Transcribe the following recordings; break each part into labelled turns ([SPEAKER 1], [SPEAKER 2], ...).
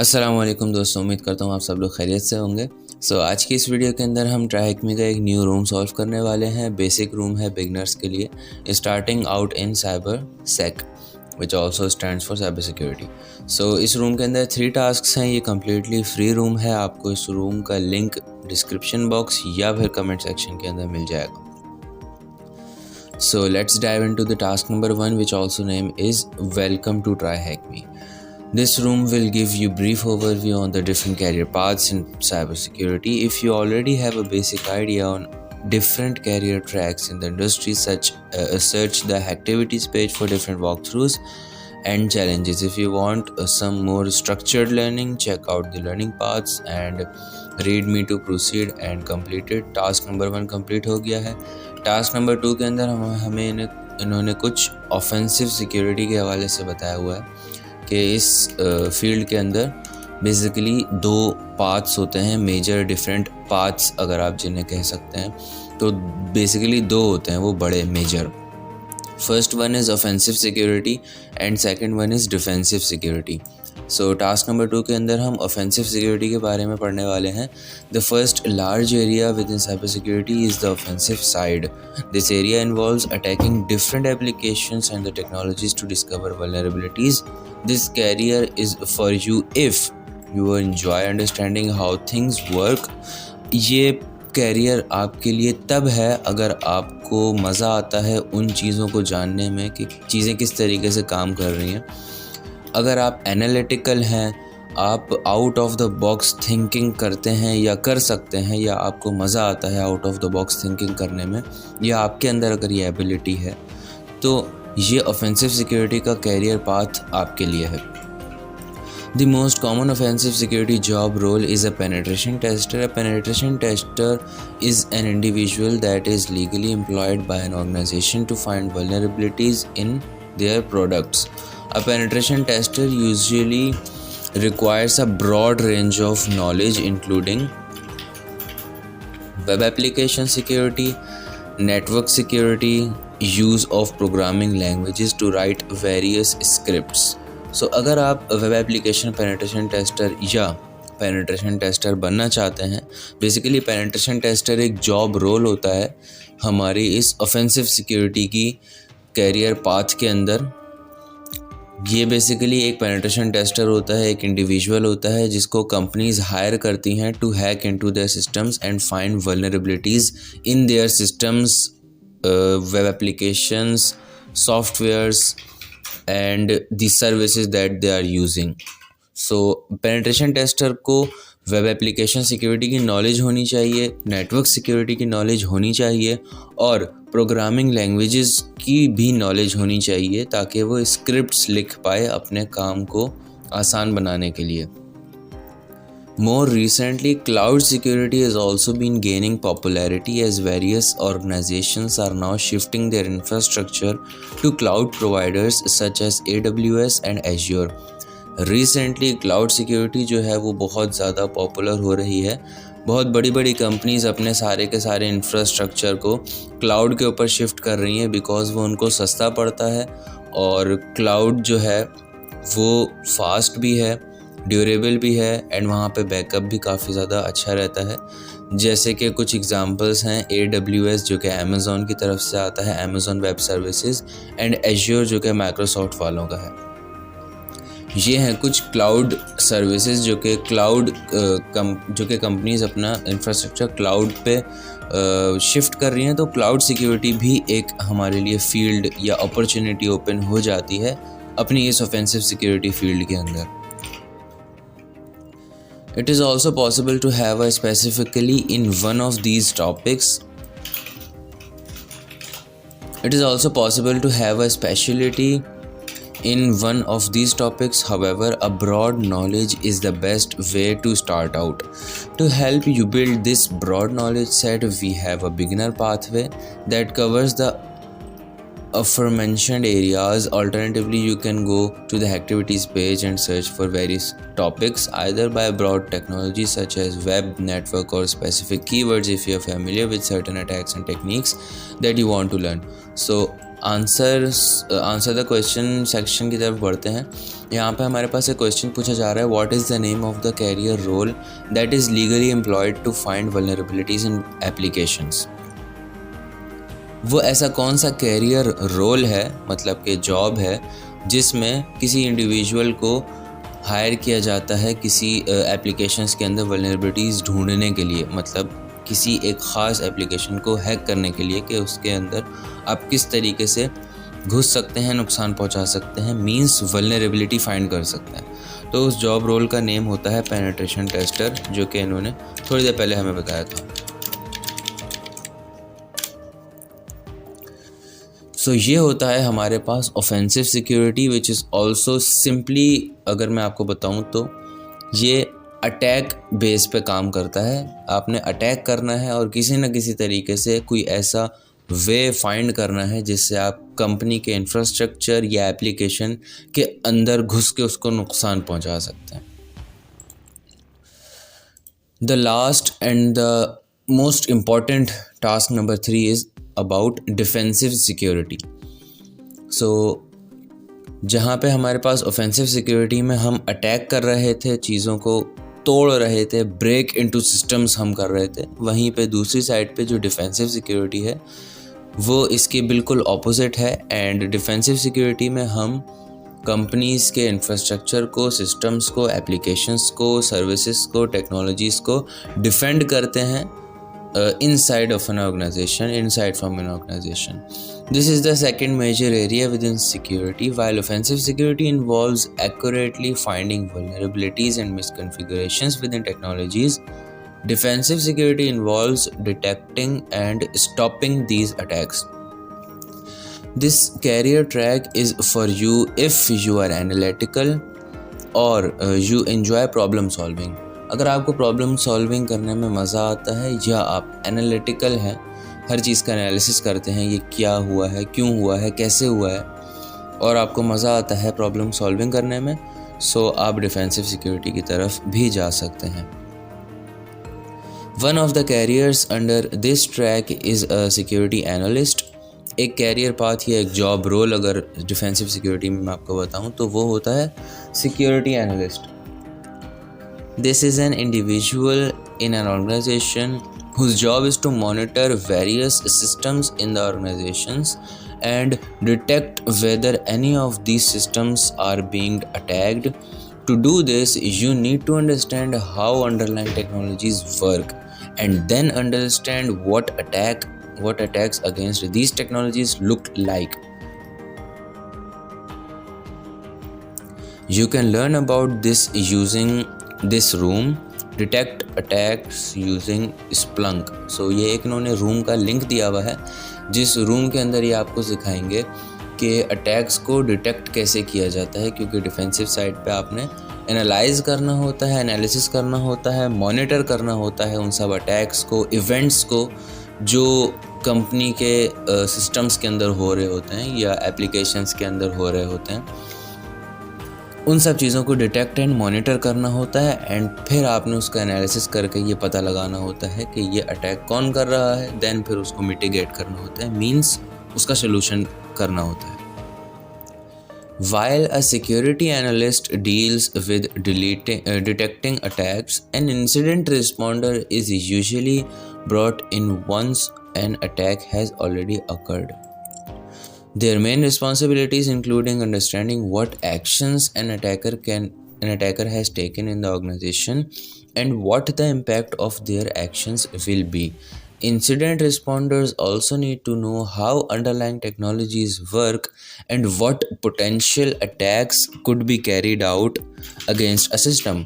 [SPEAKER 1] अस्सलाम वालेकुम दोस्तों, उम्मीद करता हूँ आप सब लोग खैरियत से होंगे। आज की इस वीडियो के अंदर हम ट्राईहेकमी का एक न्यू रूम सॉल्व करने वाले हैं। बेसिक रूम है बिगनर्स के लिए, starting out in cyber sec which also stands for cyber security. इस रूम के अंदर 3 टास्क हैं। ये कम्प्लीटली फ्री रूम है। आपको इस रूम का लिंक डिस्क्रिप्शन बॉक्स या फिर कमेंट सेक्शन के अंदर मिल जाएगा। Let's dive into the task number 1, which also name is Welcome to TryHackMe. This room will give you brief overview on the different career paths in cybersecurity. If you already have a basic idea on different career tracks in the industry, search the activities page for different walkthroughs and challenges. If you want some more structured learning, check out the learning paths and read me to proceed and complete it. Task number 1 complete हो गया है। Task number 2 के अंदर हमें इन्होंने कुछ offensive security के हवाले से बताया हुआ है कि इस फील्ड के अंदर बेसिकली 2 पाथ्स होते हैं, मेजर डिफरेंट पाथ्स अगर आप जिन्हें कह सकते हैं। तो बेसिकली 2 होते हैं वो बड़े major. First one is offensive security and second one is defensive security. Task number 2 के अंदर हम ऑफेंसिव सिक्योरिटी के बारे में पढ़ने वाले हैं। The first large area within cyber security is the offensive side. This area involves attacking different applications and the technologies to discover vulnerabilities. This career is for you if you enjoy understanding how things work. ये career आपके लिए तब है अगर आपको मज़ा आता है उन चीज़ों को जानने में कि चीज़ें किस तरीके से काम कर रही हैं। अगर आप एनालिटिकल हैं, आप out of the box thinking करते हैं या कर सकते हैं, या आपको मज़ा आता है out of the box thinking करने में, या आपके अंदर अगर ये एबिलिटी है, तो ये ऑफेंसिव सिक्योरिटी का कैरियर पाथ आपके लिए है। The most common offensive security job role is a penetration tester. A penetration tester is an individual that is legally employed by an organization to find vulnerabilities in their products. A penetration tester usually requires a broad range of knowledge including web application security, network security, use of programming languages to write various scripts. अगर आप web application penetration tester या penetration tester बनना चाहते हैं, basically penetration tester एक job role होता है हमारी इस ऑफेंसिव सिक्योरिटी की कैरियर पाथ के अंदर। ये बेसिकली एक पेनिट्रेशन टेस्टर होता है, एक इंडिविजुअल होता है जिसको कंपनीज हायर करती हैं to hack into their systems and find vulnerabilities in their systems, web applications, softwares and the services that they are using. Penetration tester को वेब एप्लीकेशन सिक्योरिटी की नॉलेज होनी चाहिए, नेटवर्क सिक्योरिटी की knowledge होनी चाहिए और प्रोग्रामिंग लैंग्वेजेस की भी नॉलेज होनी चाहिए ताकि वो स्क्रिप्ट्स लिख पाए अपने काम को आसान बनाने के लिए। More recently, cloud security has also been gaining popularity as various organizations are now shifting their infrastructure to cloud providers such as AWS and Azure. Recently, cloud security जो है वो बहुत ज़्यादा पॉपुलर हो रही है। बहुत बड़ी बड़ी कंपनीज अपने सारे के सारे इंफ्रास्ट्रक्चर को क्लाउड के ऊपर शिफ्ट कर रही हैं बिकॉज़ वो उनको सस्ता पड़ता है और क्लाउड जो है वो फास्ट भी है, ड्यूरेबल भी है एंड वहाँ पे बैकअप भी काफ़ी ज़्यादा अच्छा रहता है। जैसे कि कुछ एग्जांपल्स हैं, AWS जो कि अमेज़ॉन की तरफ से आता है, Amazon web services, and azure जो कि माइक्रोसॉफ्ट वालों का है। ये हैं कुछ क्लाउड सर्विसेज जो कि कंपनीज अपना इंफ्रास्ट्रक्चर क्लाउड पे शिफ्ट कर रही हैं। तो क्लाउड सिक्योरिटी भी एक हमारे लिए फील्ड या अपॉर्चुनिटी ओपन हो जाती है अपनी इस ऑफेंसिव सिक्योरिटी फील्ड के अंदर। It is also possible to have a specifically in one of these topics. It is also possible to have a specialty in one of these topics. However, a broad knowledge is the best way to start out. To help you build this broad knowledge set, we have a beginner pathway that covers the aforementioned areas. Alternatively, you can go to the activities page and search for various topics either by broad technologies such as web, network or specific keywords if you are familiar with certain attacks and techniques that you want to learn. Answer the question section की तरफ बढ़ते हैं। यहाँ पे हमारे पास एक question पूछा जा रहा है, what is the name of the career role that is legally employed to find vulnerabilities in applications. वो ऐसा कौन सा कैरियर रोल है, मतलब कि जॉब है, जिसमें किसी इंडिविजुअल को हायर किया जाता है किसी एप्लीकेशंस के अंदर वल्नरेबिलिटीज़ ढूंढने के लिए, मतलब किसी एक ख़ास एप्लीकेशन को हैक करने के लिए कि उसके अंदर आप किस तरीके से घुस सकते हैं, नुकसान पहुंचा सकते हैं, मींस वल्नरेबिलिटी फाइंड कर सकते हैं। तो उस जॉब रोल का नेम होता है पेनिट्रेशन टेस्टर, जो कि इन्होंने थोड़ी देर पहले हमें बताया था। सो ये होता है हमारे पास offensive security, which is also simply, अगर मैं आपको बताऊं तो ये अटैक बेस पे काम करता है। आपने अटैक करना है और किसी न किसी तरीके से कोई ऐसा वे फाइंड करना है जिससे आप कंपनी के इंफ्रास्ट्रक्चर या एप्लीकेशन के अंदर घुस के उसको नुकसान पहुंचा सकते हैं। The last and the most important task number 3 is about defensive security. So जहाँ पे हमारे पास ऑफेंसिव सिक्योरिटी में हम अटैक कर रहे थे, चीज़ों को तोड़ रहे थे, ब्रेक इनटू सिस्टम्स हम कर रहे थे, वहीं पे दूसरी साइड पे जो डिफेंसिव सिक्योरिटी है वो इसके बिल्कुल ऑपोजिट है। एंड डिफेंसिव सिक्योरिटी में हम कंपनीज़ के इंफ्रास्ट्रक्चर को, सिस्टम्स को, एप्लीकेशंस को, सर्विसेज को, टेक्नोलॉजीज़ को डिफेंड करते हैं inside of an organization, inside from an organization. This is the second major area within security. While offensive security involves accurately finding vulnerabilities and misconfigurations within technologies, defensive security involves detecting and stopping these attacks. This career track is for you if you are analytical or you enjoy problem solving. अगर आपको problem solving करने में मज़ा आता है या आप analytical हैं, हर चीज़ का एनालिसिस करते हैं, ये क्या हुआ है, क्यों हुआ है, कैसे हुआ है, और आपको मज़ा आता है प्रॉब्लम सॉल्विंग करने में, सो आप डिफेंसिव सिक्योरिटी की तरफ भी जा सकते हैं। One of the carriers under this track is a security analyst. एक कैरियर पाथ या एक जॉब रोल अगर डिफेंसिव सिक्योरिटी में मैं आपको बताऊँ तो वो होता है security analyst. This is an individual in an organization whose job is to monitor various systems in the organizations and detect whether any of these systems are being attacked. To do this, you need to understand how underlying technologies work and then understand what attacks against these technologies look like. You can learn about this using this room, detect attacks using Splunk. So ये एक इन्होंने room का link दिया हुआ है, जिस room के अंदर ये आपको सिखाएंगे कि अटैक्स को डिटेक्ट कैसे किया जाता है, क्योंकि डिफेंसिव साइड पे आपने एनालाइज करना होता है, एनालिसिस करना होता है, मॉनिटर करना होता है उन सब अटैक्स को, इवेंट्स को जो कंपनी के सिस्टम्स के अंदर हो रहे होते हैं या एप्लीकेशंस के अंदर हो रहे होते हैं। उन सब चीज़ों को डिटेक्ट एंड मॉनिटर करना होता है एंड फिर आपने उसका एनालिसिस करके ये पता लगाना होता है कि ये अटैक कौन कर रहा है, देन फिर उसको मिटिगेट करना होता है, मींस उसका सलूशन करना होता है। While a security analyst deals with detecting attacks, an incident responder is usually brought in once an attack has already occurred. Their main responsibilities including understanding what actions an attacker has taken in the organization and what the impact of their actions will be. Incident responders also need to know how underlying technologies work and what potential attacks could be carried out against a system.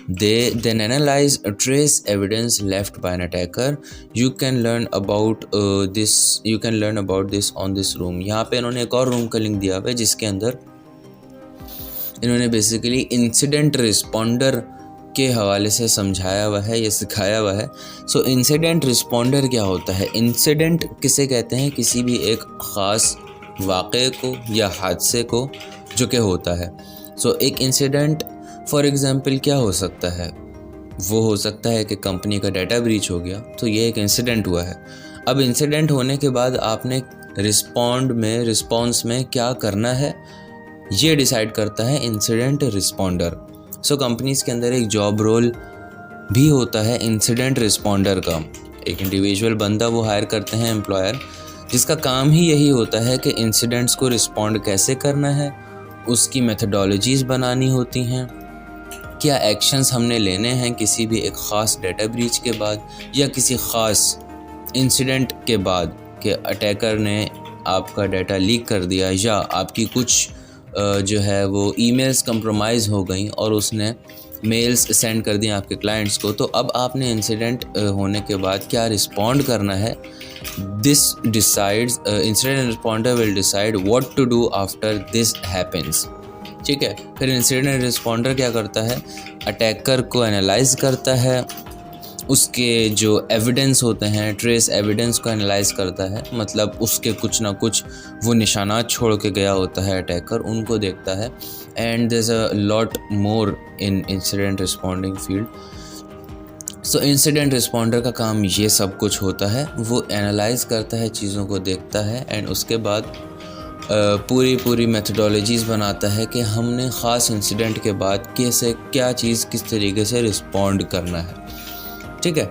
[SPEAKER 1] They then analyze trace evidence left by an attacker. You can learn about this on this room. यहाँ पे इन्होंने एक और room का link दिया हुआ है जिसके अंदर इन्होंने बेसिकली इंसिडेंट रिस्पॉन्डर के हवाले से समझाया हुआ है या सिखाया हुआ है। सो इंसिडेंट रिस्पॉन्डर क्या होता है? इंसिडेंट किसे कहते हैं? किसी भी एक ख़ास वाक़े को या हादसे को जो कि होता है। सो एक इंसिडेंट फॉर एग्ज़ाम्पल क्या हो सकता है? वो हो सकता है कि कंपनी का डाटा ब्रीच हो गया, तो ये एक इंसिडेंट हुआ है। अब इंसिडेंट होने के बाद आपने रिस्पॉन्स में क्या करना है, ये डिसाइड करता है इंसिडेंट रिस्पॉन्डर। सो कंपनीज़ के अंदर एक जॉब रोल भी होता है इंसिडेंट रिस्पॉन्डर का। एक इंडिविजुअल बंदा वो हायर करते हैं एम्प्लॉयर, जिसका काम ही यही होता है कि इंसिडेंट्स को रिस्पॉन्ड कैसे करना है, उसकी मेथडोलॉजीज़ बनानी होती हैं, क्या एक्शंस हमने लेने हैं किसी भी एक ख़ास डेटा ब्रीच के बाद या किसी ख़ास इंसिडेंट के बाद कि अटैकर ने आपका डाटा लीक कर दिया या आपकी कुछ जो है वो ईमेल्स कंप्रोमाइज़ हो गई और उसने मेल्स सेंड कर दिए आपके क्लाइंट्स को। तो अब आपने इंसिडेंट होने के बाद क्या रिस्पॉन्ड करना है, this decides incident responder will decide what to do after this happens. ठीक है, फिर इंसिडेंट रिस्पॉन्डर क्या करता है, अटैकर को एनालाइज करता है, उसके जो एविडेंस होते हैं, ट्रेस एविडेंस को एनालाइज करता है, मतलब उसके कुछ ना कुछ वो निशानात छोड़ के गया होता है अटैकर, उनको देखता है। And there is a lot more in incident responding field. So incident responder का काम ये सब कुछ होता है, वो एनालाइज करता है, चीज़ों को देखता है एंड उसके बाद पूरी मेथडोलॉजीज़ बनाता है कि हमने ख़ास इंसिडेंट के बाद कैसे क्या चीज़ किस तरीके से रिस्पॉन्ड करना है। ठीक है,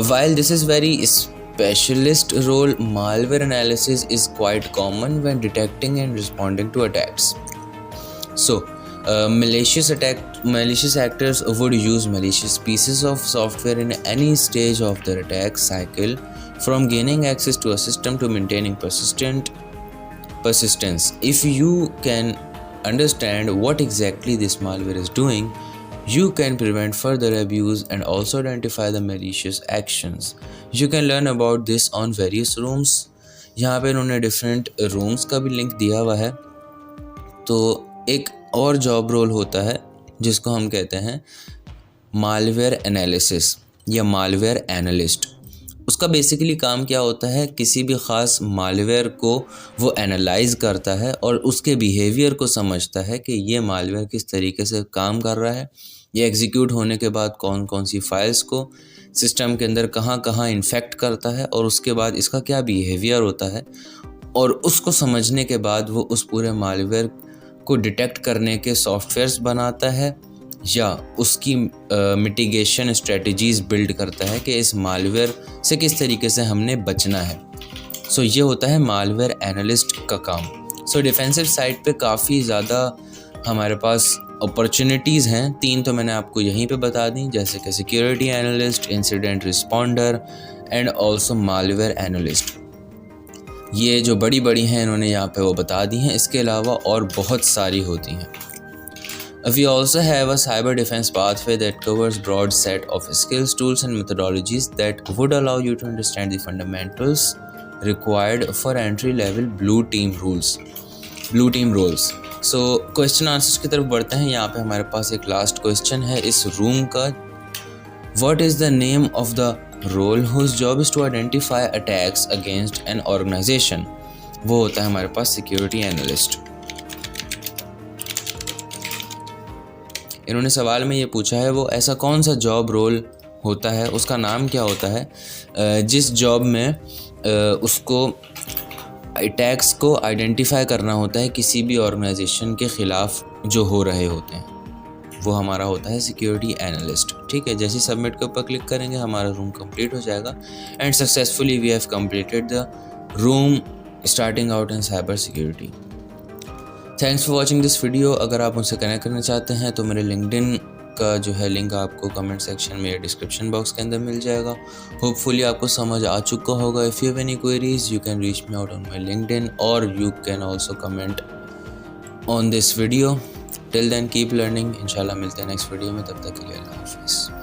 [SPEAKER 1] while this is very specialist role, malware analysis is quite common when detecting and responding to attacks. So malicious actors would use malicious pieces of software in any stage of their attack cycle, from gaining access to a system to maintaining persistence. If you can understand what exactly this malware is doing, you can prevent further abuse and also identify the malicious actions. You can learn about this on various rooms. यहाँ पे इन्होंने different rooms का भी link दिया हुआ है। तो एक और जॉब रोल होता है जिसको हम कहते हैं मालवेयर एनालिसिस या मालवेयर एनालिस्ट। उसका बेसिकली काम क्या होता है, किसी भी ख़ास मालवेयर को वो एनालाइज करता है और उसके बिहेवियर को समझता है कि ये मालवेयर किस तरीके से काम कर रहा है, ये एग्जीक्यूट होने के बाद कौन कौन सी फाइल्स को सिस्टम के अंदर कहाँ इन्फेक्ट करता है और उसके बाद इसका क्या बिहेवियर होता है, और उसको समझने के बाद वो उस पूरे मालवेयर को डिटेक्ट करने के सॉफ्टवेयर्स बनाता है या उसकी मिटिगेशन स्ट्रेटजीज़ बिल्ड करता है कि इस मालवेयर से किस तरीके से हमने बचना है। सो ये होता है मालवेयर एनालिस्ट का काम। सो डिफेंसिव साइड पे काफ़ी ज़्यादा हमारे पास अपॉर्चुनिटीज़ हैं, 3 तो मैंने आपको यहीं पे बता दी, जैसे कि security analyst, incident responder and also malware analyst. ये जो बड़ी हैं इन्होंने यहाँ पे वो बता दी हैं, इसके अलावा और बहुत सारी होती हैं। We also have a cyber defense pathway that covers broad set of skills, tools and methodologies that would allow you to understand the fundamentals required for entry level blue team roles. So question answers की तरफ बढ़ते हैं। यहाँ पे हमारे पास एक last question है इस रूम का। What is the name of the role whose job is to identify attacks against an organization? वो होता है हमारे पास सिक्योरिटी एनालिस्ट। इन्होंने सवाल में ये पूछा है वो ऐसा कौन सा जॉब रोल होता है, उसका नाम क्या होता है जिस जॉब में उसको अटैक्स को आइडेंटिफाई करना होता है किसी भी ऑर्गेनाइजेशन के ख़िलाफ़ जो हो रहे होते हैं, वो हमारा होता है सिक्योरिटी एनालिस्ट। ठीक है, जैसे सबमिट के ऊपर क्लिक करेंगे हमारा रूम कंप्लीट हो जाएगा and successfully we have completed the room starting out in cyber security. Thanks for watching this video. अगर आप मुझसे कनेक्ट करना चाहते हैं तो मेरे लिंक्डइन का जो है लिंक आपको कमेंट सेक्शन में या डिस्क्रिप्शन बॉक्स के अंदर मिल जाएगा। होपफुली आपको समझ आ चुका होगा। If you have any queries you can reach me out on my LinkedIn और you can also comment on this video. Till then keep learning. इंशाल्लाह मिलते हैं नेक्स्ट वीडियो में, तब तक के लिए अल्लाह हाफिज़।